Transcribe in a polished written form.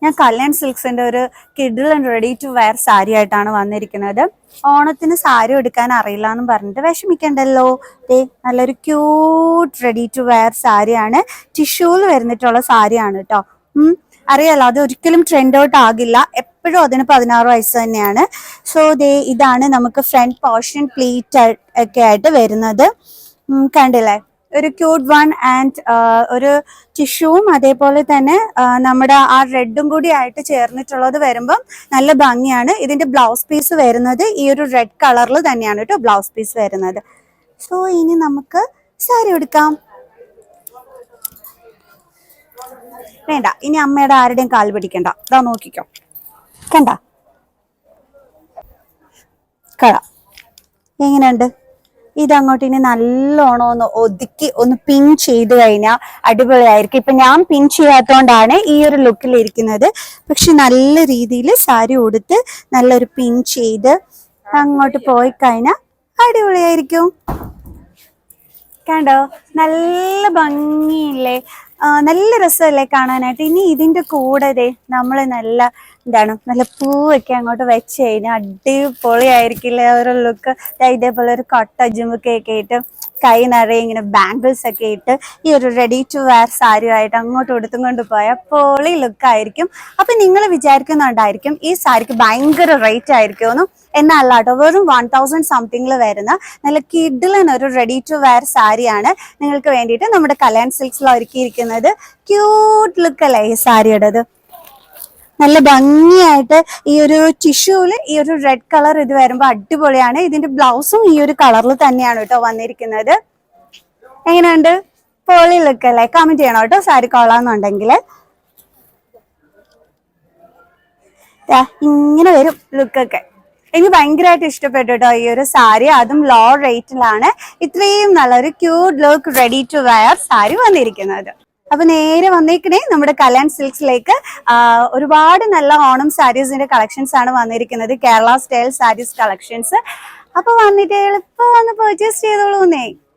ഞാൻ കല്യാൺ സിൽക്സിന്റെ ഒരു കിഡിൽ and ready to wear sari ആയിട്ടാണ് വന്നിരിക്കുന്നത്. ഓണത്തിന് സാരി എടുക്കാൻ അറിയില്ല എന്ന് പറഞ്ഞിട്ട് വിഷമിക്കണ്ടല്ലോ. നല്ലൊരു ക്യൂട്ട് റെഡി ടു വെയർ സാരിയാണ്, ടിഷ്യൂല് വരുന്നിട്ടുള്ള സാരിയാണ് കേട്ടോ. അറിയാലോ, അത് ഒരിക്കലും ട്രെൻഡ് ഔട്ട് ആകില്ല, എപ്പോഴും അതിന് 16 വയസ്സ് തന്നെയാണ്. സോ ഇതാണ് നമുക്ക് ഫ്രണ്ട് പോർഷൻ പ്ലീറ്റ് ഒക്കെ ആയിട്ട് വരുന്നത്. കണ്ടില്ലേ, ഒരു ക്യൂട്ട് വൺ ആൻഡ് ഒരു ടിഷ്യൂവും അതേപോലെ തന്നെ നമ്മുടെ ആ റെഡും കൂടി ആയിട്ട് ചേർന്നിട്ടുള്ളത് വരുമ്പം നല്ല ഭംഗിയാണ്. ഇതിന്റെ ബ്ലൗസ് പീസ് വരുന്നത് ഈ ഒരു റെഡ് കളറിൽ തന്നെയാണ് കേട്ടോ ബ്ലൗസ് പീസ് വരുന്നത്. സോ ഇനി നമുക്ക് സാരി എടുക്കാം. വേണ്ട, ഇനി അമ്മയുടെ ആരുടെയും കാൽ പിടിക്കണ്ട, ഇതാ നോക്കിക്കോ, കണ്ട കള എങ്ങനെയുണ്ട്. ഇതങ്ങോട്ട് ഇനി നല്ലോണം ഒന്ന് ഒതുക്കി ഒന്ന് പിൻ ചെയ്ത് കഴിഞ്ഞാൽ അടിപൊളിയായിരിക്കും. ഇപ്പൊ ഞാൻ പിൻ ചെയ്യാത്തോണ്ടാണ് ഈ ഒരു ലുക്കിൽ ഇരിക്കുന്നത്. പക്ഷെ നല്ല രീതിയിൽ സാരി ഉടുത്ത് നല്ലൊരു പിൻ ചെയ്ത് അങ്ങോട്ട് പോയി കഴിഞ്ഞാൽ അടിപൊളിയായിരിക്കും. കണ്ടോ, നല്ല ഭംഗിയില്ലേ, നല്ല രസമല്ലേ കാണാനായിട്ട്. ഇനി ഇതിന്റെ കൂടെ നമ്മൾ നല്ല പൂവൊക്കെ അങ്ങോട്ട് വെച്ച് കഴിഞ്ഞാൽ അടിപൊളിയായിരിക്കില്ലേ ഒരു ലുക്ക്. ഇതേപോലെ ഒരു കൊട്ട ജിമുക്കൊക്കെ ഇട്ട് കൈ നിറയെ ഇങ്ങനെ ബാംഗിൾസ് ഒക്കെ ഇട്ട് ഈ ഒരു റെഡി ടു വെയർ സാരിയായിട്ട് അങ്ങോട്ട് എടുത്തും കൊണ്ട് പോയാൽ പൊളി ലുക്കായിരിക്കും. അപ്പൊ നിങ്ങൾ വിചാരിക്കുന്നുണ്ടായിരിക്കും ഈ സാരിക്ക് ഭയങ്കര റേറ്റ് ആയിരിക്കുമെന്ന്. എന്നല്ല കേട്ടോ, വെറും 1000 സംതിങ്ങിൽ വരുന്ന നല്ല കിഡിലൻ ഒരു റെഡി ടു വെയർ സാരിയാണ് നിങ്ങൾക്ക് വേണ്ടിയിട്ട് നമ്മുടെ കല്യാൺ സിൽക്സിൽ ഒരുക്കിയിരിക്കുന്നത്. ക്യൂട്ട് ലുക്ക് അല്ലേ ഈ സാരിയുടേത്. നല്ല ഭംഗിയായിട്ട് ഈ ഒരു ടിഷ്യൂല് ഈ ഒരു റെഡ് കളർ ഇത് വരുമ്പോ അടിപൊളിയാണ്. ഇതിന്റെ ബ്ലൗസും ഈ ഒരു കളറിൽ തന്നെയാണ് കേട്ടോ വന്നിരിക്കുന്നത്. എങ്ങനെയുണ്ട്, പൊളി ലുക്ക് അല്ലേ? കമന്റ് ചെയ്യണം കേട്ടോ സാരി കൊള്ളാന്നുണ്ടെങ്കിൽ. ഇങ്ങനെ വരും ലുക്കൊക്കെ. എനിക്ക് ഭയങ്കരമായിട്ട് ഇഷ്ടപ്പെട്ടു കേട്ടോ ഈ ഒരു സാരി, അതും ലോ റേറ്റിലാണ് ഇത്രയും നല്ലൊരു cute look ready to wear sari വന്നിരിക്കുന്നത്. അപ്പൊ നേരെ വന്നേക്കണേ നമ്മുടെ കല്യാൺ സിൽക്സിലേക്ക്. ഒരുപാട് നല്ല ഓണം സാരീസിന്റെ കളക്ഷൻസ് ആണ് വന്നിരിക്കുന്നത്, കേരള സ്റ്റൈൽ സാരീസ് കളക്ഷൻസ്. അപ്പൊ വന്നിട്ട് എളുപ്പം വന്ന് പർച്ചേസ് ചെയ്തോളൂന്നേ.